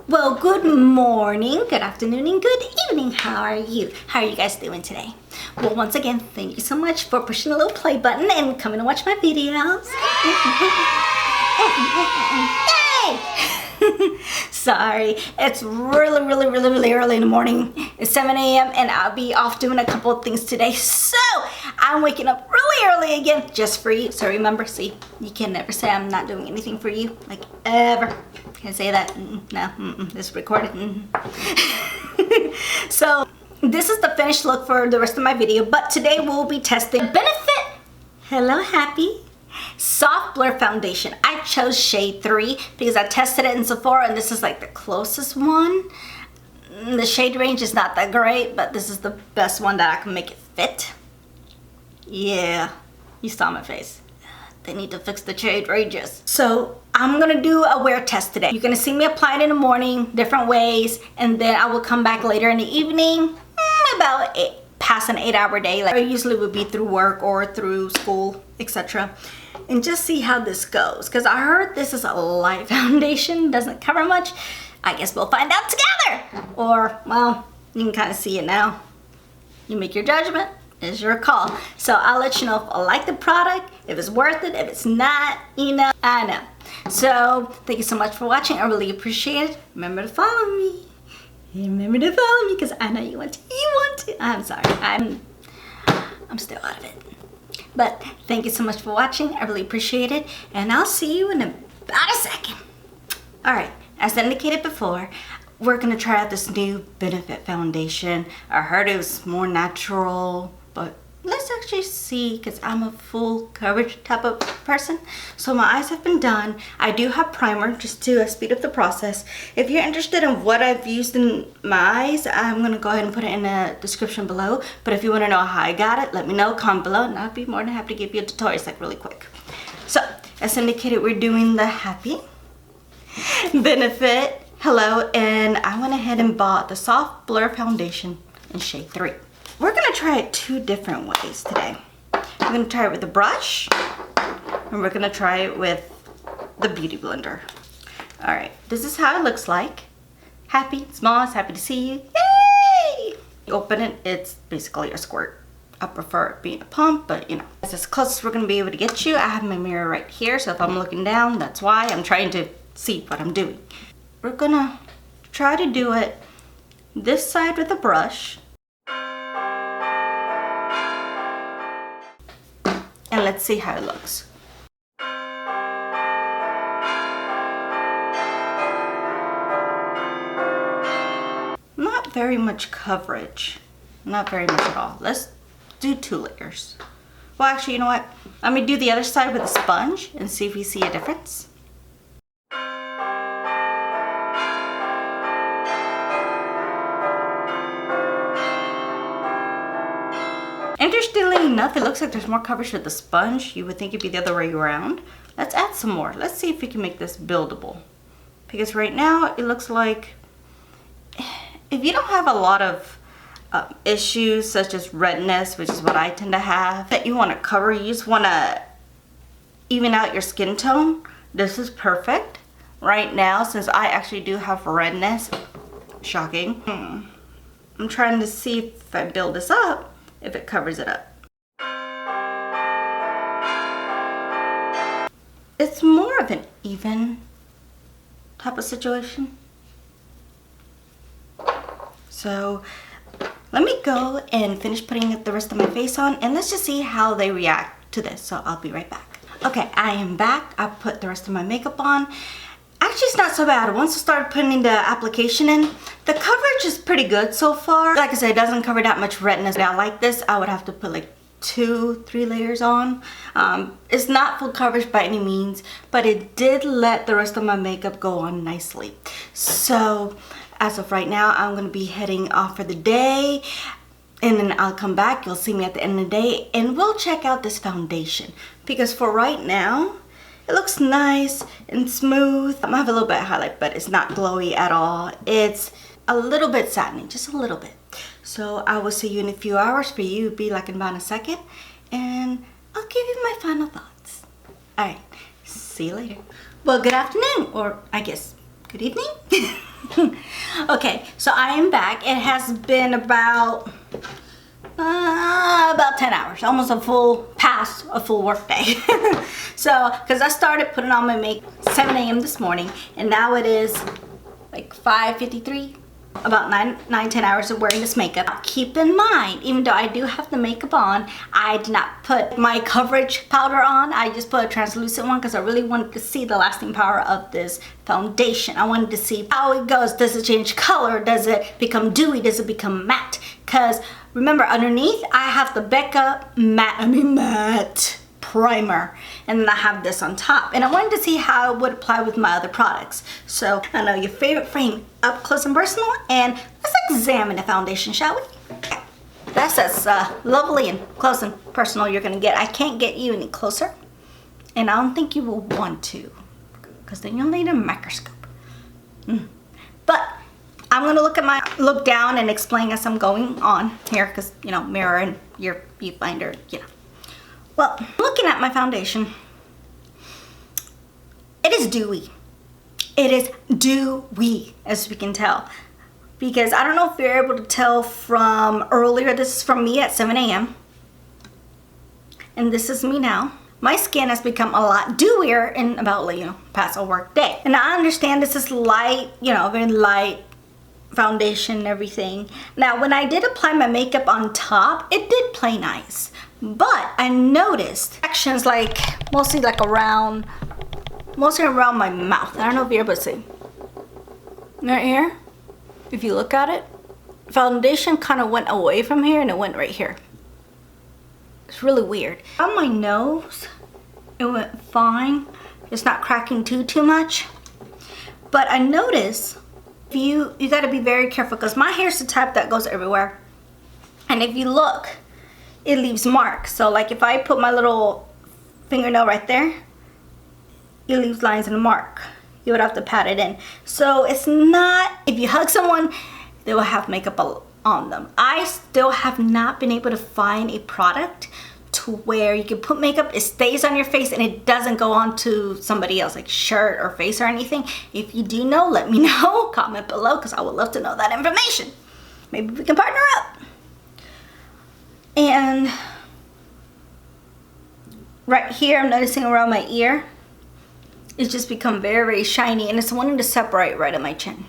Well, good morning, good afternoon, and good evening. How are you? How are you guys doing today? Well, once again, thank you so much for pushing the little play button and coming to watch my videos. Yay! Sorry, it's really early in the morning. It's 7 a.m. and I'll be off doing a couple of things today. So I'm waking up really early again just for you. So remember, see, you can never say I'm not doing anything for you, like ever. Can I say that? No, it's recorded. So this is the finished look for the rest of my video, but today we'll be testing Benefit Hello Happy Soft Blur Foundation. I chose shade 3 because I tested it in Sephora and this is like the closest one. The shade range is not that great, but this is the best one that I can make it fit. Yeah, you saw my face. They need to fix the shade ranges. So I'm gonna do a wear test today. You're gonna see me apply it in the morning, different ways, and then I will come back later in the evening, about past an 8-hour day. Like I usually would be through work or through school, etc. And just see how this goes. Because I heard this is a light foundation, doesn't cover much. I guess we'll find out together. Or, well, you can kind of see it now. You make your judgment. It's your call. So I'll let you know if I like the product, if it's worth it, if it's not, you know, I know. So thank you so much for watching. I really appreciate it. Remember to follow me. Remember to follow me because I know you want to. You want to. I'm sorry. I'm still out of it. But thank you so much for watching. I really appreciate it. And I'll see you in about a second. All right. As indicated before, we're going to try out this new Benefit foundation. I heard it was more natural, but let's actually see because I'm a full coverage type of person. So my eyes have been done. I do have primer just to speed up the process. If you're interested in what I've used in my eyes, I'm going to go ahead and put it in the description below. But if you want to know how I got it, let me know, comment below, and I'll be more than happy to give you a tutorial. It's like really quick. So as indicated, we're doing the Happy Benefit Hello, and I went ahead and bought the Soft Blur Foundation in shade 3. We're going to try it 2 different ways today. We're going to try it with the brush, and we're going to try it with the Beauty Blender. Alright, this is how it looks like. Happy, small, it's happy to see you. Yay! You open it, it's basically a squirt. I prefer it being a pump, but you know. It's as close as we're going to be able to get you. I have my mirror right here, so if I'm looking down, that's why. I'm trying to see what I'm doing. We're gonna try to do it this side with the brush. And let's see how it looks. Not very much coverage. Not very much at all. Let's do 2 layers. Well, actually, you know what? Let me do the other side with a sponge and see if we see a difference. Interestingly enough, it looks like there's more coverage with the sponge. You would think it'd be the other way around. Let's add some more. Let's see if we can make this buildable. Because right now, it looks like if you don't have a lot of issues such as redness, which is what I tend to have, that you want to cover, you just want to even out your skin tone, this is perfect. Right now, since I actually do have redness, shocking. I'm trying to see if I build this up, if it covers it up. It's more of an even type of situation. So let me go and finish putting the rest of my face on, and let's just see how they react to this. So I'll be right back. Okay, I am back. I put the rest of my makeup on. Actually, it's not so bad. Once I started putting the application in, the coverage is pretty good so far. Like I said, it doesn't cover that much redness. Now, like this, I would have to put like 2-3 layers on. It's not full coverage by any means, but it did let the rest of my makeup go on nicely. So as of right now, I'm going to be heading off for the day, and then I'll come back. You'll see me at the end of the day, and we'll check out this foundation. Because for right now, it looks nice and smooth. I have a little bit of highlight, but it's not glowy at all. It's a little bit satiny, just a little bit. So I will see you in a few hours. For you, it'll be like in about a second. And I'll give you my final thoughts. All right, see you later. Well, good afternoon, or I guess Good evening. Okay, so I am back. It has been about 10 hours, almost past a full work day. So, because I started putting on my makeup 7 a.m. this morning, and now it is like 5:53. About 10 hours of wearing this makeup. Keep in mind, even though I do have the makeup on, I did not put my coverage powder on. I just put a translucent one because I really wanted to see the lasting power of this foundation. I wanted to see how it goes. Does it change color? Does it become dewy? Does it become matte? Because remember, underneath I have the Becca matte primer, and then I have this on top, and I wanted to see how it would apply with my other products. So I know your favorite frame up close and personal, and let's examine the foundation, shall we? That's as lovely and close and personal you're gonna get. I can't get you any closer, and I don't think you will want to, because then you'll need a microscope. But I'm gonna look down and explain as I'm going on here, because you know, mirror and your viewfinder, you know. Well, looking at my foundation, it is dewy. It is dewy, as we can tell. Because I don't know if you're able to tell from earlier, this is from me at 7 a.m. And this is me now. My skin has become a lot dewier in about, you know, past a work day. And I understand this is light, you know, very light foundation and everything. Now, when I did apply my makeup on top, it did play nice. But I noticed actions like mostly around my mouth. I don't know if you're able to see. Right here, if you look at it, foundation kind of went away from here and it went right here. It's really weird. On my nose, it went fine. It's not cracking too much. But I noticed you got to be very careful, because my hair is the type that goes everywhere. And if you look, it leaves marks. So like if I put my little fingernail right there, it leaves lines and a mark. You would have to pat it in. So it's not, if you hug someone, they will have makeup on them. I still have not been able to find a product to where you can put makeup, it stays on your face and it doesn't go on to somebody else, like shirt or face or anything. If you do know, let me know. Comment below, because I would love to know that information. Maybe we can partner up. And right here, I'm noticing around my ear, it's just become very shiny, and it's wanting to separate right at my chin.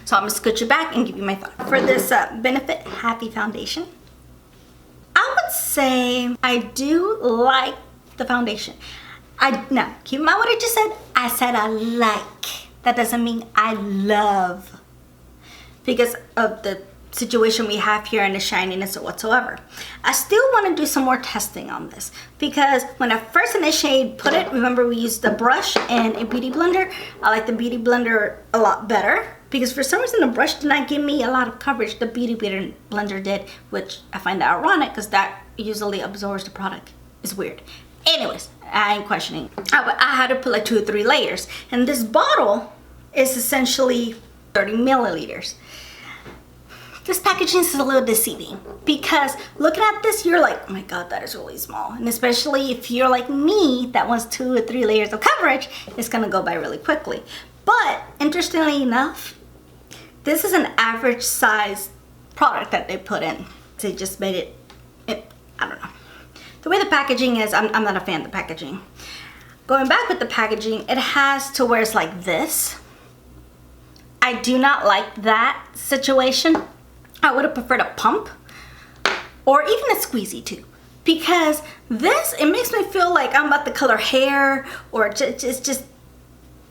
So I'm gonna scooch it back and give you my thought. For this Benefit Happy Foundation, I would say I do like the foundation. Now, keep in mind what I just said. I said I like. That doesn't mean I love, because of the situation we have here and the shininess or whatsoever. I still want to do some more testing on this, because when I first initiated put it, remember we used the brush and a beauty blender. I like the beauty blender a lot better, because for some reason the brush did not give me a lot of coverage. The beauty blender did, which I find that ironic, because that usually absorbs the product. It's weird. Anyways, I ain't questioning. I had to put like 2 or 3 layers, and this bottle is essentially 30 milliliters. This packaging is a little deceiving, because looking at this, you're like, oh my god, that is really small. And especially if you're like me, that wants 2 or 3 layers of coverage, it's gonna go by really quickly. But interestingly enough, this is an average size product that they put in. They just made it, I don't know. The way the packaging is, I'm not a fan of the packaging. Going back with the packaging, it has to where it's like this. I do not like that situation. I would have preferred a pump or even a squeezy tube, because this, it makes me feel like I'm about to color hair, or just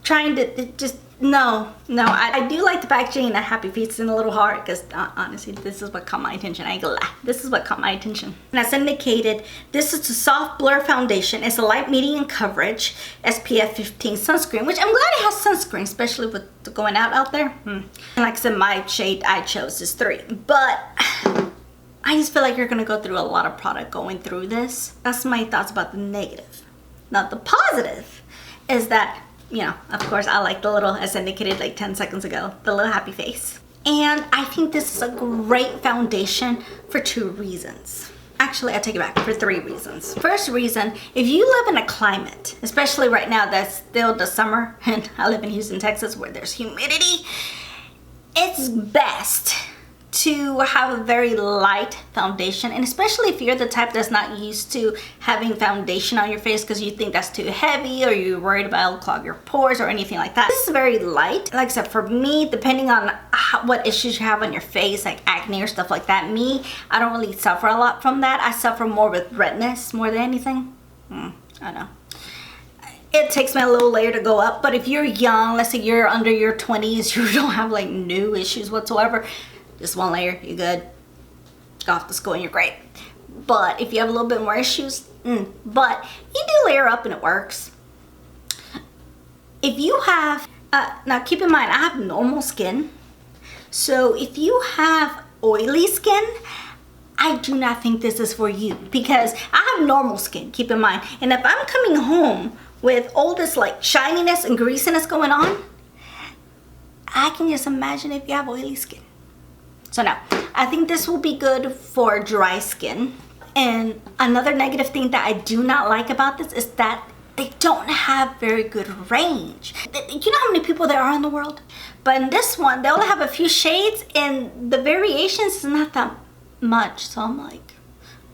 trying to no. I do like the packaging and that happy feet's in a little hard, because honestly, this is what caught my attention. I ain't gonna lie. This is what caught my attention. And as indicated, this is a soft blur foundation. It's a light medium coverage SPF 15 sunscreen, which I'm glad it has sunscreen, especially with going out there. And like I said, my shade I chose is 3, but I just feel like you're gonna go through a lot of product going through this. That's my thoughts about the negative. Now the positive is that, you know, of course, I like the little, as indicated like 10 seconds ago, the little happy face. And I think this is a great foundation for 2 reasons. I actually I take it back, for 3 reasons. First reason, if you live in a climate, especially right now that's still the summer, and I live in Houston, Texas, where there's humidity, it's best to have a very light foundation, and especially if you're the type that's not used to having foundation on your face because you think that's too heavy or you're worried about it'll clog your pores or anything like that. This is very light. Like I said, for me, depending on what issues you have on your face, like acne or stuff like that, I don't really suffer a lot from that. I suffer more with redness more than anything. I know. It takes me a little layer to go up, but if you're young, let's say you're under your 20s, you don't have like no issues whatsoever, just 1 layer, you're good. Go off to school and you're great. But if you have a little bit more issues, but you do layer up and it works. If you have, now keep in mind, I have normal skin. So if you have oily skin, I do not think this is for you, because I have normal skin, keep in mind. And if I'm coming home with all this like shininess and greasiness going on, I can just imagine if you have oily skin. So no, I think this will be good for dry skin. And another negative thing that I do not like about this is that they don't have very good range. You know how many people there are in the world? But in this one, they only have a few shades and the variations is not that much. So I'm like,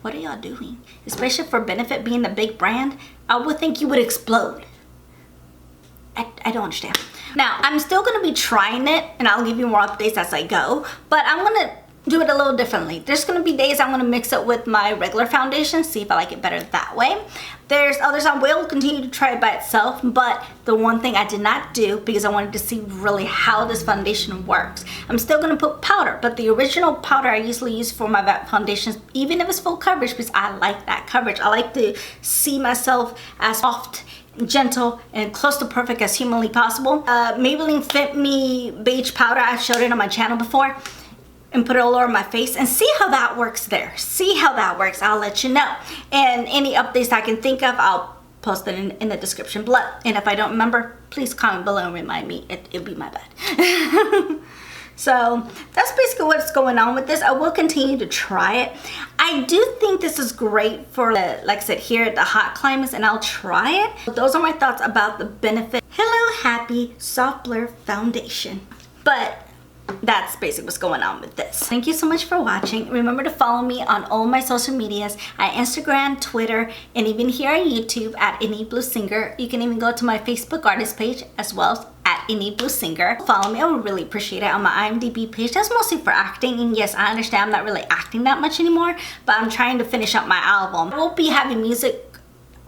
what are y'all doing? Especially for Benefit being the big brand, I would think you would explode. I don't understand. Now, I'm still going to be trying it, and I'll give you more updates as I go, but I'm going to do it a little differently. There's going to be days I'm going to mix it with my regular foundation, see if I like it better that way. There's others I will continue to try it by itself, but the one thing I did not do, because I wanted to see really how this foundation works, I'm still going to put powder, but the original powder I usually use for my foundations, even if it's full coverage, because I like that coverage. I like to see myself as soft, gentle, and close to perfect as humanly possible. Maybelline Fit Me beige powder, I've showed it on my channel before, and put it all over my face and see how that works there. See how that works, I'll let you know. And any updates I can think of, I'll post it in the description below. And if I don't remember, please comment below and remind me. It'll be my bad. So that's basically what's going on with this. I will continue to try it. I do think this is great for, like I said, here at the hot climates, and I'll try it. Those are my thoughts about the Benefit Hello Happy Soft Blur Foundation. But that's basically what's going on with this. Thank you so much for watching. Remember to follow me on all my social medias at Instagram, Twitter, and even here on YouTube at Any Blue Singer. You can even go to my Facebook artist page as well at Any Blue Singer. Follow me, I would really appreciate it, on my IMDb page. That's mostly for acting, and yes, I understand I'm not really acting that much anymore, but I'm trying to finish up my album. I will be having music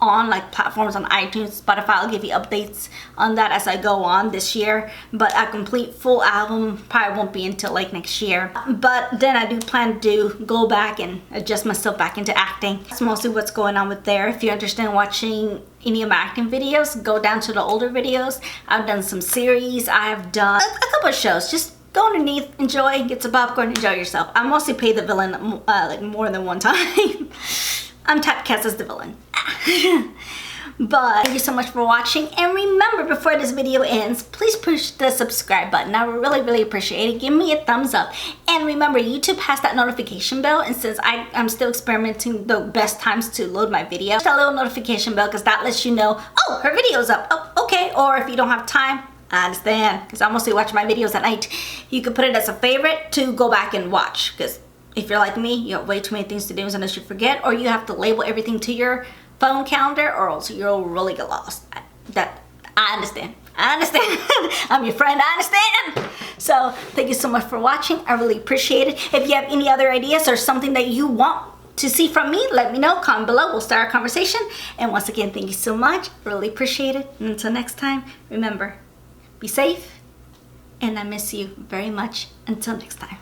on like platforms on iTunes, Spotify. I'll give you updates on that as I go on this year, but a complete full album probably won't be until like next year. But then I do plan to go back and adjust myself back into acting. That's mostly what's going on with there. If you're interested in watching any of my acting videos, go down to the older videos. I've done some series, I have done a couple of shows. Just go underneath, enjoy, get some popcorn, enjoy yourself. I mostly play the villain like more than one time. I'm typecast as the villain. But thank you so much for watching, and remember, before this video ends, please push the subscribe button. I would really appreciate it. Give me a thumbs up, and remember, YouTube has that notification bell, and since I'm still experimenting the best times to load my video, just a little notification bell, because that lets you know, oh, her video's up. Oh, okay. Or if you don't have time, I understand, because I mostly watch my videos at night. You can put it as a favorite to go back and watch, because if you're like me, you have way too many things to do unless you forget, or you have to label everything to your phone calendar, or else you'll really get lost. I understand. I'm your friend, I understand. So thank you so much for watching. I really appreciate it. If you have any other ideas or something that you want to see from me, let me know. Comment below. We'll start a conversation. And once again, thank you so much. Really appreciate it. And until next time, remember, be safe. And I miss you very much. Until next time.